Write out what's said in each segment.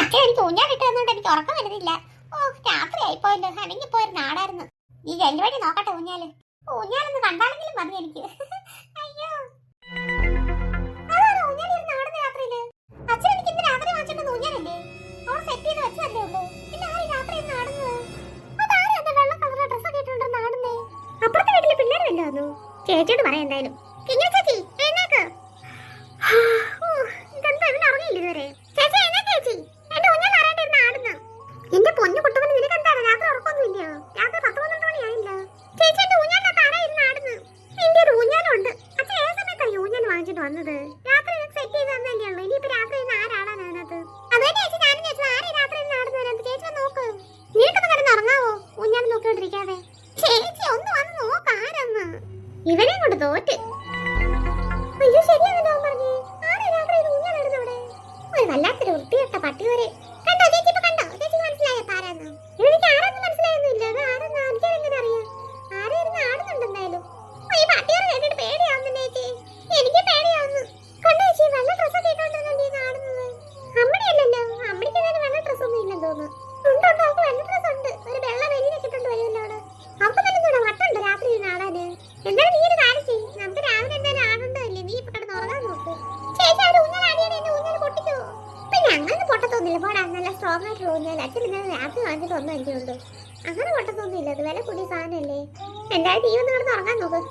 അച്ഛൻ എനിക്ക് ഊഞ്ഞാലിട്ട് തന്നുകൊണ്ട് എനിക്ക് ഉറക്കം വരുന്നില്ല. ഓ രാത്രി ആയിപ്പോയല്ലോ, അല്ലെങ്കിൽ പോയിരുന്ന ആടായിരുന്നു. ഈ ജനൽ വഴി നോക്കട്ടെ ഊഞ്ഞാല്. ഊഞ്ഞാലൊന്ന് കണ്ടാലെങ്കിലും മതി എനിക്ക്. അയ്യോ അതാണ് ഊഞ്ഞാലിരുന്ന് ആടുന്ന രാത്രിയില്. അച്ഛൻ എനിക്ക് ഇന്ന് രാത്രി വാങ്ങിച്ചിട്ട് ഊഞ്ഞാലല്ലേ, അവൾ സെറ്റ് ചെയ്ത് വെച്ചതല്ലേ ഉള്ളൂ. പിന്നെ ആര് രാത്രി ഇന്ന് ആടുന്നത്? അതാരും എന്താ വെള്ള കളർ ഡ്രസ്സൊക്കെ ഇട്ടുണ്ടെന്ന് ആടുന്നേ? അപ്പുറത്തെ വീട്ടിലെ പിള്ളേർ വല്ലോ ചേച്ചിയോട് പറയാം എന്തായാലും. കിങ്ങിണി ചേച്ചി എഴുന്നേക്ക്. ഇതെന്താ ഇവന് അറിയില്ല ഇതുവരെ. ചേച്ചി എഴുന്നേക്ക് ചേച്ചി, എന്റെ ഊഞ്ഞാൽ ആരായിട്ടിരുന്ന് ആടുന്നു. എന്റെ പൊന്നു കുട്ടുമണി, നിനക്ക് എന്താണ് രാത്രി ഉറക്കമൊന്നും ഇല്ലയോ? രാത്രി 10-12 മണിയായില്ല. ചേച്ചി എന്റെ ഊഞ്ഞാലിനകത്ത് ആരായിരുന്നു ആടുന്നു? എന്റെ ഒരു ഊഞ്ഞാലുണ്ട്. അച്ഛൻ ഏത് സമയത്താണ് ഈ ഊഞ്ഞാൽ വാങ്ങിച്ചിട്ട് വന്നത്? രാത്രി സെറ്റ് ചെയ്ത് തന്നല്ലേ ഉള്ളൂ. ഇനിയിപ്പോ രാത്രി ഇന്ന് ആരാടാൻ അതിനകത്ത്? അതേ ചേച്ചി ഞാനും ചേച്ചി ആരെ രാത്രി ഇന്ന് ആടുന്നതിനകത്ത്? ചേച്ചി നോക്ക്, നീക്കൊന്ന് കിടന്ന് ഉറങ്ങാവോ ഊഞ്ഞാൽ നോക്കിക്കൊണ്ടിരിക്കാതെ? ചേച്ചി ഒന്ന് വന്ന് നോക്ക് ആരെന്ന്. ഇവനെ കൊണ്ട് തോറ്റ്. അയ്യോ ശരിയാണല്ലോ പറഞ്ഞേ. ആരെ രാത്രി ഊഞ്ഞാലിടുന്നവിടെ? ഒരു വല്ലാത്തൊരു വൃത്തികെട്ട പട്ടിയോരെ. കണ്ടോ ചേച്ചി, ഇപ്പൊ കണ്ടോ? ചേച്ചിക്ക് മനസ്സിലായോ ആരാന്ന്? എനിക്ക് ആരാന്ന് മനസ്സിലായൊന്നുമില്ല. അത് ആരെന്ന് എനിക്കെങ്ങനെ അറിയാം? ആരായിരുന്നു ആടുന്നുണ്ടെന്നായാലും. ഈ പട്ടിയോരെ കേട്ടിട്ട് പേടിയാവുന്നില്ലേ ചേച്ചി? എനിക്ക് പേടിയാവുന്നു. കണ്ടോ ചേച്ചി, വെള്ള ഡ്രസ്സൊക്കെ ഇട്ടോണ്ടാണ് ഈ ആടുന്നത്. അമ്മടിയല്ലല്ലോ, അമ്മടിക്ക് അങ്ങനെ വെള്ള ഡ്രസ്സൊന്നും ഇല്ലെന്ന് തോന്നുന്നു. ഉണ്ടോ അവൾക്ക് വെള്ള ഡ്രസ്സ് ഉണ്ട്. ഒരു വെള്ള വെലിനൊക്കെ ഇട്ടോണ്ട് വരുമല്ലോ അവിടെ. അവൾക്ക് തന്നെ കൂടെ വട്ടുണ്ട് രാത്രി ആടാന്. എന്തായാലും നീ ഒരു കാര്യം ചെയ്യും, നമുക്ക് രാവിലെ എന്തായാലും ആടുണ്ടല്ലേ, നീ ഇപ്പൊ കിടന്ന് ഉറങ്ങാൻ നോക്ക്. ചേച്ചി അവിടെ ഊഞ്ഞാൽ ആടിയാൽ എന്നെ ഊഞ്ഞാൽ പൊട്ടിക്കോ? പിന്നെ അങ്ങനെ പൊട്ടത്തൊന്നുമില്ല പോടാ, നല്ല സ്ട്രോങ് ആയിട്ട് ഊഞ്ഞാൽ. അച്ഛൻ ഇന്നലെ രാത്രി വാങ്ങിച്ചിട്ട് ഒന്നും എനിക്കുള്ളൂ. അങ്ങനെ പൊട്ടത്തൊന്നുമില്ല, അത് വില കൂടിയ സാധനമല്ലേ. എന്തായാലും നീ ഒന്ന് കിടന്ന് ഉറങ്ങാൻ നോക്ക്.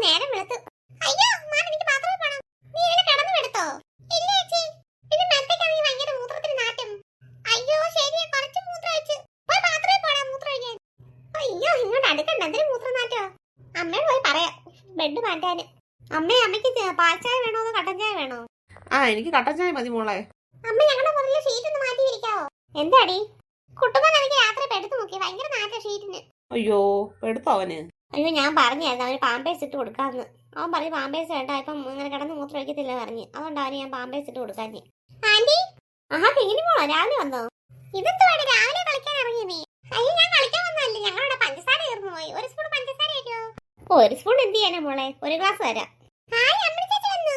നേരം വെളുത്തു. അയ്യോ മാൻ, എനിക്ക് ബാത്റൂമിൽ പോണം. നീ ഇവിടെ കിടന്നു എടുത്തോ? ഇല്ല ചേച്ചി, പിന്നെ മെത്തേക്കാണെങ്കിൽ ഭയങ്കര മൂത്രത്തിന് നാറ്റം. അയ്യോ ശരിയാ, കുറച്ച് മൂത്രം വെച്ച് പോയി ബാത്റൂമിൽ പോടാ മൂത്രം ഒഴിക്കാൻ. അയ്യോ ഇങ്ങോട്ട് അടുക്കണ്ട, എന്തിനു മൂത്രം നാറ്റോ? അമ്മയോട് പോയി പറയാം ബെഡ് മാറ്റാന്. അമ്മയ്ക്ക് പാൽച്ചായ വേണോ അതോ കട്ടൻ ചായ വേണോ? എനിക്ക് കട്ടൻ ചായ മതി മോളെ. അമ്മ ഞങ്ങളുടെ മുറിയിലെ ഷീറ്റ് ഒന്ന് മാറ്റി വിരിക്കാവോ? എന്താടി കുട്ടുമ്പൻ എനിക്ക് രാത്രി പെടുത്തു നോക്കി, ഭയങ്കര നാറ്റ ഷീറ്റിന്. അയ്യോ എടുത്തോ അവന്? അയ്യോ ഞാൻ പറഞ്ഞായിരുന്നു അവന് പാമ്പേഴ്സ് ഇട്ട് കൊടുക്കാന്ന്. അവൻ പറഞ്ഞു പാമ്പേഴ്സ് വേണ്ട, ഇപ്പം ഇങ്ങനെ കിടന്ന് മൂത്രം ഒഴിക്കത്തില്ല പറഞ്ഞു. അതുകൊണ്ട് അവന് ഞാൻ പാമ്പേഴ്സ് ഇട്ട് കൊടുക്കാഞ്ഞ്. ആന്റി കിങ്ങിണി മോളോ രാവിലെ വന്നോ? ഇതെന്തുവാണ് രാവിലെ കളിക്കാൻ ഇറങ്ങി നീ? അയ്യോ ഞാൻ കളിക്കാൻ വന്നതല്ലേ, ഞങ്ങളുടെ പഞ്ചസാര തീർന്നു പോയി. ഒരു സ്പൂൺ പഞ്ചസാര ആയിട്ടോ? ഒരു സ്പൂൺ എന്ത് ചെയ്യാനാ മോളെ, ഒരു ഗ്ലാസ് തരാം. ഹായ് അമ്മടി ചേച്ചി വന്നു.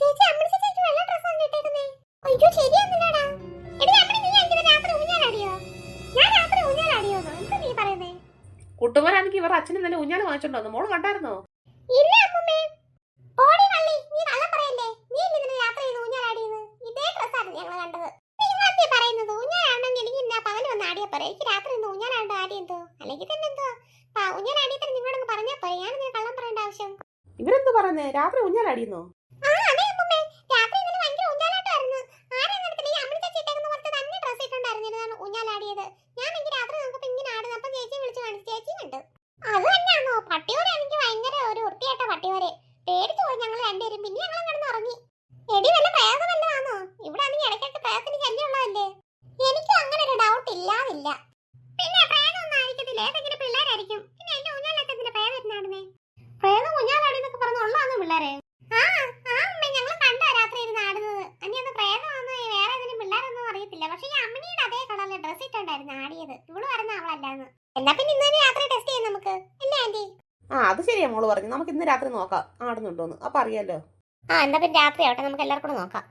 ചേച്ചി അമ്മടി ചേച്ചിക്ക് വെള്ള ഡ്രസ്സാണ് ഇട്ടേക്കുന്നേ. അയ്യോ ശരിയാന്നില്ലടാ. എടി അമ്മടി നീ എന്തിനാ രാത്രി ഊഞ്ഞാലാടിയോ? ഞാൻ രാത്രി ഊഞ്ഞാലാടിയോന്നോ? എന്താ നീ പറയുന്നേ? കുട്ടുമനാണെങ്കിൽ ഇവർ അച്ഛനും നല്ല ഊഞ്ഞാൽ വാങ്ങിച്ചോണ്ടോ? മോള് കണ്ടായിരുന്നോ? ഇല്ല അമ്മമ്മേ. ഓടി വള്ളി, നീ കള്ളം പറയല്ലേ. നീ ഇന്നലെ രാത്രി ഊഞ്ഞാലാടിയത് ഇതേ ഡ്രസ്സാണ് ഞങ്ങൾ കണ്ടത്. നിങ്ങൾ എന്താ പറയുന്നത്? ഊഞ്ഞാലാണെങ്കിൽ എനിക്ക് ഇന്ന പകല് വന്ന് ആടിയാ പോരെ. എനിക്ക് രാത്രി ഇന്ന് ഊഞ്ഞാലാണ്ട് ആടിയെന്തോ, അല്ലെങ്കിൽ തന്നെ എന്തോ ഊഞ്ഞാലാടിയ തന്നെ നിങ്ങളോട് പറഞ്ഞാ പോരെ. ഞാൻ ഇങ്ങനെ കള്ളം പറയേണ്ട ആവശ്യം? ഇവരെന്താ പറയുന്നേ, രാത്രി ഊഞ്ഞാലാടിയെന്നോ? അതെ അമ്മമ്മേ, രാത്രി ഇന്നലെ ഭയങ്കര ഊഞ്ഞാലാട്ടായിരുന്നു. ആരെയും കണ്ടിട്ടില്ല. ഈ അമ്മടി ചേച്ചി ഇട്ടേക്കുന്ന പോലത്തെ തന്നെ ഡ്രസ്സ് ഇട്ടുണ്ടായിരുന്നു ഊഞ്ഞാലാടിയത്. ഞാൻ എനിക്ക് രാത്രി നോക്കപ്പോ ഇങ്ങനെ ആടുന്നു. അപ്പൊ ചേച്ചിയെ വിളിച്ച് കാണിച്ചു, ചേച്ചി കണ്ടു. അത് തന്നെയാണോ? പട്ടിയോരെ എനിക്ക് ഭയങ്കര ഒരു വൃത്തിയായിട്ട പട്ടിയോരെ. പേടിച്ചു പോയി ഞങ്ങൾ രണ്ടുപേരും. പിന്നെ ഞങ്ങൾ കിടന്ന് ഉറങ്ങി. എടി വല്ല പ്രയോഗം വല്ലതാണോ? ഇവിടെ ആണെങ്കിൽ ഇടയ്ക്കൊക്കെ പ്രയോഗത്തിന് ശല്യമുള്ളതല്ലേ. എനിക്കും അങ്ങനെ ഒരു ഡൗട്ട് ഇല്ലാതില്ല. പിന്നെ പ്രേതമൊന്നും ആയിരിക്കത്തില്ല, ഏതെങ്കിലും പിള്ളേരായിരിക്കും. പിന്നെ എന്റെ ഊഞ്ഞാലൊക്കെ എന്തിനാ പ്രേതം ഇരുന്നാടുന്നേ? പ്രേതം ഊഞ്ഞാലാടി എന്നൊക്കെ പറഞ്ഞ് ഉള്ളതാണോ പിള്ളേരെ? അമ്മ ഞങ്ങൾ കണ്ടാ രാത്രി ഇരുന്ന് ആടുന്നത്. അനി അത് പ്രേതമാണോ വേറെ ഏതെങ്കിലും പിള്ളേരൊന്നും അറിയത്തില്ല. പക്ഷെ ഈ അമ്മണിയുടെ അതേ കളറിലെ ഡ്രസ് ഇട്ടുണ്ടായിരുന്നു ആടിയത്. ഇവള് പറഞ്ഞ അവളല്ലാന്ന്. എന്നാ പിന്നെ ഇന്ന് രാത്രി ടെസ്റ്റ് ചെയ്യാം നമുക്ക്, അല്ലേ ആന്റി? അത് ശരിയാ മോള് പറഞ്ഞു. നമുക്ക് ഇന്ന് രാത്രി നോക്കാം ആടുന്നുണ്ടോന്ന്, അപ്പൊ അറിയാലോ. എന്നാ പിന്നെ രാത്രി ആവട്ടെ, നമുക്ക് എല്ലാവർക്കും കൂടെ നോക്കാം.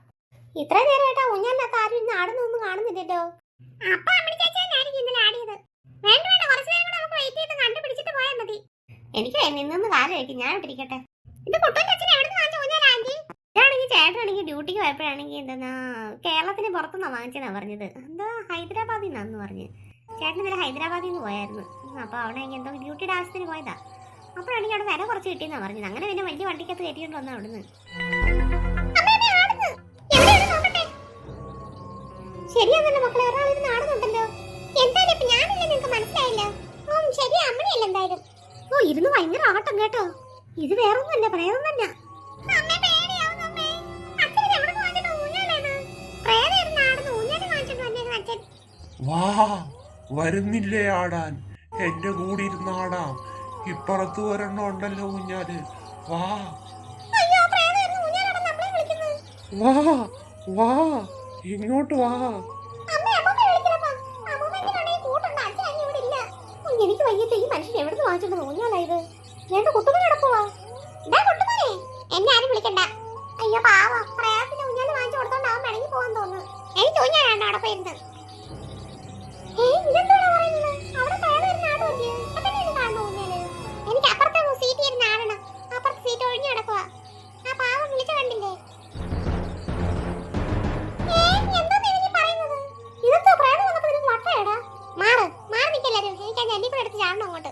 ഇത്ര നേരമായിട്ട് ഊഞ്ഞാലിനകത്ത് ആരും ഇന്ന് ആടുന്നൊന്നും കാണുന്നില്ലല്ലോ. അപ്പൊ അമ്മണി ചേച്ചി തന്നെയായിരിക്കും ഇന്നലെ ആടിയത്. വേണ്ട വേണ്ട, കുറച്ച് നേരം കൂടെ നമുക്ക് വെയിറ്റ് ചെയ്ത് കണ്ടുപിടിച്ചിട്ട് പോയാൽ മതി. എനിക്ക് നിന്ന് കാര്യം കഴിക്കും, ഞാൻ ഇട്ടിരിക്കട്ടെ. ഇത് കുട്ടൻ്റെ അച്ഛൻ എവിടെ നിന്ന് വാങ്ങിച്ച ഊഞ്ഞാൽ ആന്റി? ഇതാണെങ്കിൽ ചേട്ടനാണെങ്കിൽ ഡ്യൂട്ടിക്ക് പോയപ്പോഴാണെങ്കിൽ എന്താ കേരളത്തിന് പുറത്തുനിന്നാണ് വാങ്ങിച്ചെന്നാ പറഞ്ഞത്. എന്താ ഹൈദരാബാദിൽ നിന്നാന്ന് പറഞ്ഞ്. ചേട്ടൻ ഇന്നലെ ഹൈദരാബാദിൽ നിന്ന് പോയായിരുന്നു. അപ്പോൾ അവിടെ എന്തോ ഡ്യൂട്ടിയുടെ ആവശ്യത്തിന് പോയതാ. അപ്പോഴാണെങ്കിൽ അവിടെ വില കുറച്ച് കിട്ടിയെന്നാ പറഞ്ഞത്. അങ്ങനെ പിന്നെ വലിയ വണ്ടിക്കകത്ത് കയറ്റിക്കൊണ്ട് വന്നു അവിടുന്ന്. ശരിയാന്നല്ലോ മക്കളെ, ഒരാളിരുന്ന് ആടുന്നുണ്ടല്ലോ. എന്തായാലും ഇപ്പൊ ഞാനില്ല, നിങ്ങൾക്ക് മനസ്സിലായില്ല. ശരിയാ അമ്മണിയല്ല എന്തായാലും. ഇരുന്ന് ഭയങ്കര ആട്ടം കേട്ടോ. ഇത് വേറൊന്നുമല്ല, പ്രേതം തന്നെ. വാ, വരുന്നില്ലേ ആടാൻ? എന്റെ കൂടെ ഇരുന്ന് ആടാം. ഇപ്പുറത്ത് ഒരെണ്ണം ഉണ്ടല്ലോ ഊഞ്ഞാല്. വാ അയ്യോ പ്രേതം ഇരുന്ന് ഊഞ്ഞാലാടാൻ നമ്മളെ വിളിക്കുന്നു. വാ വാ ഇങ്ങോട്ട് വാ. അമ്മ അമ്മമ്മ വിളിക്കലപ്പാ. അമ്മമ്മയ്ക്ക് കണ്ടേ കൂട്ടുണ്ട്. അച്ഛൻ അങ്ങ് ഇവിടെ ഇല്ല. എനിക്ക് വയ്യത്തെ ഈ മനുഷ്യൻ എവിടുന്ന് വാങ്ങിച്ചോണ്ട് ഊഞ്ഞാലായത്? ഞാൻ കുട്ടുമണി നടക്കുവാ. ഇതാ കുട്ടുമണി, എന്നെ ആരും വിളിക്കണ്ട. അയ്യോ പാവം, പ്രേതത്തിന് ഊഞ്ഞാല് വാങ്ങിച്ചു കൊടുത്തോണ്ട് അവൻ പിണങ്ങി പോകാൻ തോന്നുന്നു. എനിക്ക് ഊഞ്ഞാലാണ് അവിടെ പോയിരുന്നത്. ഇതെന്താണ് പറയുന്നത്? അവിടെ പ്രേതം ഇരുന്ന് ആടുവല്ലേ? അപ്പൊ തന്നെ കാണുന്നു ഊഞ്ഞാല്. എനിക്ക് അപ്പുറത്തെ സീറ്റ് ഇരുന്ന് ആടണം. അപ്പുറത്തെ സീറ്റ് ഒഴിഞ്ഞു കിടക്കുവാ. ആ പാവം വിളിച്ചു കണ്ടില്ലേ? എന്താണ് എനിക്ക് പറയുന്നത്? ഇതെന്തോ പ്രേതം വന്നപ്പോ നിനക്ക് വട്ടയടാ? മാറ് മാറി നിൽക്കെല്ലാരും. എനിക്ക് ആ ജല്ലിപ്പഴം എടുത്ത് ചാടണം അങ്ങോട്ട്.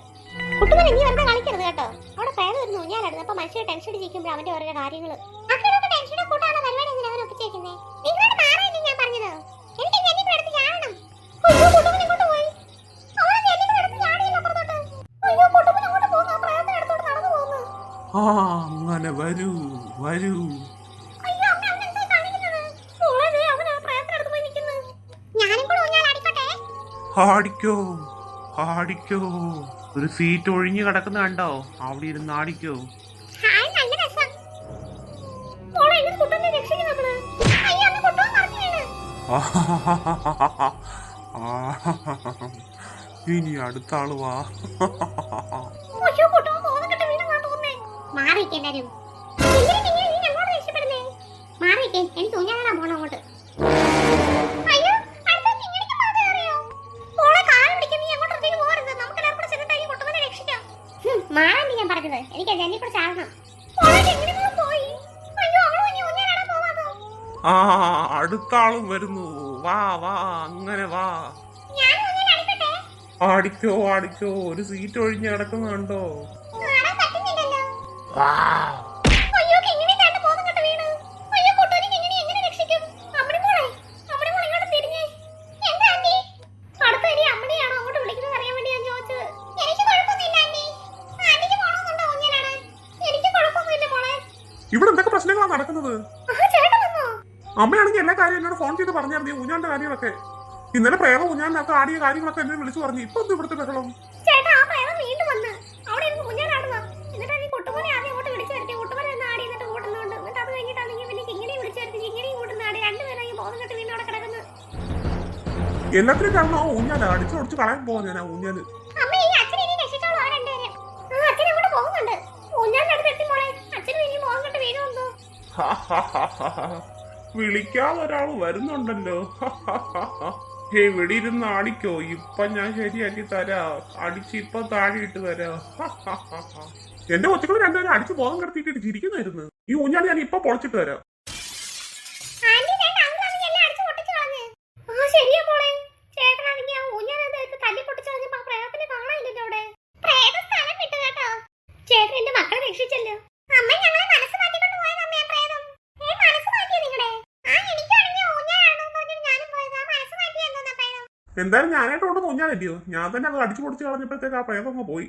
കുട്ടുമണി നീ വെറുതെ കളിക്കരുത് കേട്ടോ. അവിടെ പ്രേതം ഇരുന്ന് ഊഞ്ഞാലാടുന്നു. അപ്പൊ മനുഷ്യർ ടെൻഷൻ അടിച്ചിരിക്കുമ്പോൾ അവന്റെ ഓരോ കാര്യങ്ങള് ടെൻഷനെ കൂട്ടാനുള്ള പരിപാടി എന്തിനാ അവൻ ഒപ്പിച്ചേക്കുന്നേ? നിങ്ങളോട് മാറാനല്ലേ ഞാൻ പറഞ്ഞത്? എനിക്ക് ജല്ലിപ്പഴം എടുത്ത് ചാടണം. അയ്യോ കുട്ടുമണി ഇങ്ങോട്ട് പോയി. അവളെ ജല്ലിപ്പഴം എടുത്ത് ചാടിയില്ല അപ്പുറത്തോട്ട്. അയ്യോ കുട്ടുമണി അങ്ങോട്ട് പോകുന്നു. ആ പ്രേതത്തിന്റെ അടുത്തോട്ട് നടന്നു പോകുന്നു. ആ അങ്ങനെ വരൂ വരൂ. അയ്യോ അമ്മ അവനെന്താ കാണിക്കുന്നത്? മോളെ ദേ അവൻ ആ പ്രേതത്തിന്റെ അടുത്ത് പോയി നിൽക്കുന്നു. ഞാനും കൂടെ ഊഞ്ഞാലാടിക്കട്ടെ? ആടിക്കോ ആടിക്കോ. ഒരു സീറ്റ് ഒഴിഞ്ഞു കിടക്കുന്ന കണ്ടോ? അവിടെ ഇരുന്ന് ആടിക്കോ. ഹായ് നല്ല രസം. മോളെ എങ്ങനെ കുട്ടുമണി രക്ഷിക്കും നമ്മള്? അയ്യോ അമ്മ കുട്ടുമണി മറിഞ്ഞു വീണ്. ഇനി അടുത്ത ആള് വാ. അയ്യോ കുട്ടുമണി ബോധം കെട്ട് വീണെന്നാ തോന്നുന്നേ. മാറിക്ക് എല്ലാരും. എന്തിനാ നിങ്ങൾ ഇനി ഞങ്ങളോട് രക്ഷപ്പെടുന്നേ? മാറിക്ക്, എനിക്ക് ഊഞ്ഞാലാടാൻ പോണം അങ്ങോട്ട്. അയ്യോ അടുത്ത ഇങ്ങനെയൊക്കെ പാത അറിയോ? മോളെ കാല് പിടിക്കാൻ നീ അങ്ങോട്ടേക്ക് പോകരുത്. നമുക്ക് എല്ലാവരും കൂടെ ചെന്നിട്ട് ഈ കുട്ടുമണി രക്ഷിക്കാം. മാറാൻ ഞാൻ പറഞ്ഞത്. എനിക്ക് ജെന്നി കൂടെ ചാടണം. മോളെ എങ്ങനെയെങ്കിലും പോയി. അയ്യോ അവള് ഇനി ഊഞ്ഞാലാടാൻ പോവാതോ? ആ അടുത്ത ആളും വരുന്നു. വാ വാ അങ്ങനെ വാ. ഞാൻ ഊഞ്ഞാലാടിക്കട്ടെ? ആടിക്കോ ആടിക്കോ. ഒരു സീറ്റ് ഒഴിഞ്ഞു കിടക്കുന്ന കണ്ടോ? ആടാൻ പറ്റുന്നില്ലല്ലോ. ആ അയ്യോ കിങ്ങിണി തന്റെ ബോധം കെട്ട് വീണ്. അയ്യോ കുട്ടൂരി കിങ്ങിണി എങ്ങനെ രക്ഷിക്കും? അമ്മടി മോളെ ഇങ്ങോട്ട് തിരിഞ്ഞേ. എന്താ ആന്റി? അടുത്ത ഇനി അമ്മടിയാണോ അങ്ങോട്ട് വിളിക്കുന്നത് അറിയാൻ വേണ്ടി ഞാൻ ചോദിച്ചത്. എനിക്ക് കുഴപ്പമൊന്നുമില്ല ആന്റി. ആന്റിക്ക് പോണമെന്നുണ്ടോ ഊഞ്ഞാലാണ്? എനിക്ക് കുഴപ്പമൊന്നുമില്ല മോളെ. ഇവിടെ എന്തൊക്കെ പ്രശ്നങ്ങളാണ് നടക്കുന്നത്? ചേട്ടൻ വന്നോ? അമ്മയാണെങ്കിൽ എല്ലാ കാര്യം എന്നോട് ഫോൺ ചെയ്ത് പറഞ്ഞായിരുന്നു ഈ ഊഞ്ഞാലിന്റെ കാര്യങ്ങളൊക്കെ. ഇന്നലെ പ്രേമ ഊഞ്ഞാലിനൊക്കെ ആടിയ കാര്യങ്ങളൊക്കെ എന്നെ വിളിച്ചു പറഞ്ഞു. ഇപ്പൊ എന്ത് ഇവിടുത്തെ ബഹളം? ചേട്ടാ ആ പ്രേതം വീണ്ടും വന്ന് അവിടെ ഇരുന്ന് ഊഞ്ഞാലാടുന്നു. എന്നിട്ട് ഈ കുട്ടുമണി ആദ്യം അങ്ങോട്ട് വിളിച്ചു വരുത്തി. കുട്ടുമണി ഒന്ന് ആടി എന്നിട്ട് കൂട്ടുന്നുണ്ട്. എന്നിട്ട് അത് കഴിഞ്ഞിട്ടാണെങ്കിൽ പിന്നെ കിങ്ങിനെയും വിളിച്ചു വരുത്തി. കിങ്ങിനെയും കൂട്ടുന്നാടി. രണ്ടുപേരും ബോധം കെട്ട് വീണ്ടും അവിടെ കിടക്കുന്നു. എല്ലാത്തിനും കാരണം ആ ഊഞ്ഞാല് അടിച്ചൊടിച്ച് കളയാൻ പോവാ ഞാൻ ആ ഊഞ്ഞാല്. അമ്മ ഈ അച്ഛനെ ഇനി രക്ഷിച്ചോളൂ ആ രണ്ടുപേരും. ആ അച്ഛൻ അങ്ങോട്ട് പോകുന്നുണ്ട്. ഊഞ്ഞാലിന്റെ അടുത്ത് എത്തി മോളെ. അച്ഛനും ഇനി ബോധം കെട്ട് വീഴുമെന്നോ? വിളിക്കാതെ ഒരാൾ വരുന്നുണ്ടല്ലോ. ഇവിടെ ഇരുന്ന് ആടിക്കോ. ഇപ്പൊ ഞാൻ ശരിയാക്കി തരാം. അടിച്ച് ഇപ്പൊ താഴെ ഇട്ട് തരാം. എന്റെ കൊച്ചുകൾ രണ്ടുപേരും അടിച്ച് ബോധം കിടത്തിയിട്ട് ചിരിക്കുന്നായിരുന്നു. ഈ ഊഞ്ഞാല് ഞാൻ ഇപ്പൊ പൊളിച്ചിട്ട് തരാം. ആന്റി ചേട്ടൻ അങ്ങാണെങ്കിൽ എല്ലാം അടിച്ചു പൊട്ടിച്ചു കളഞ്ഞ്. ആ ശരിയാ മോളെ. ചേട്ടനാണെങ്കിൽ ആ ഊഞ്ഞാലത് എടുത്ത് തല്ലി പൊട്ടിച്ചു കളഞ്ഞപ്പോ ആ പ്രേതത്തിനെ കാണാനില്ലല്ലോ അവിടെ. പ്രേതം സ്ഥലം വിട്ടു കേട്ടോ. ചേട്ടൻ എന്റെ മക്കളെ രക്ഷിച്ചല്ലോ. അമ്മ ഞങ്ങളെ മനസ്സ് മാറ്റിക്കൊണ്ട് പോയത് അമ്മയെ പ്രേതം. മനസ്സ് മാറ്റിയോ നിങ്ങളുടെ? ആ എനിക്കാണെങ്കിൽ ഊഞ്ഞാലാണെന്ന് പറഞ്ഞിട്ട് ഞാനും പോയത്. ആ മനസ്സ് മാറ്റി എന്താ പ്രേതം? എന്തായാലും ഞാനായിട്ട് കൊണ്ട് ഊഞ്ഞാലല്ലയോ. ഞാൻ തന്നെ അത് അടിച്ചു പൊടിച്ച് കളഞ്ഞപ്പോഴത്തേക്ക് ആ പ്രേതം അങ്ങ് പോയി.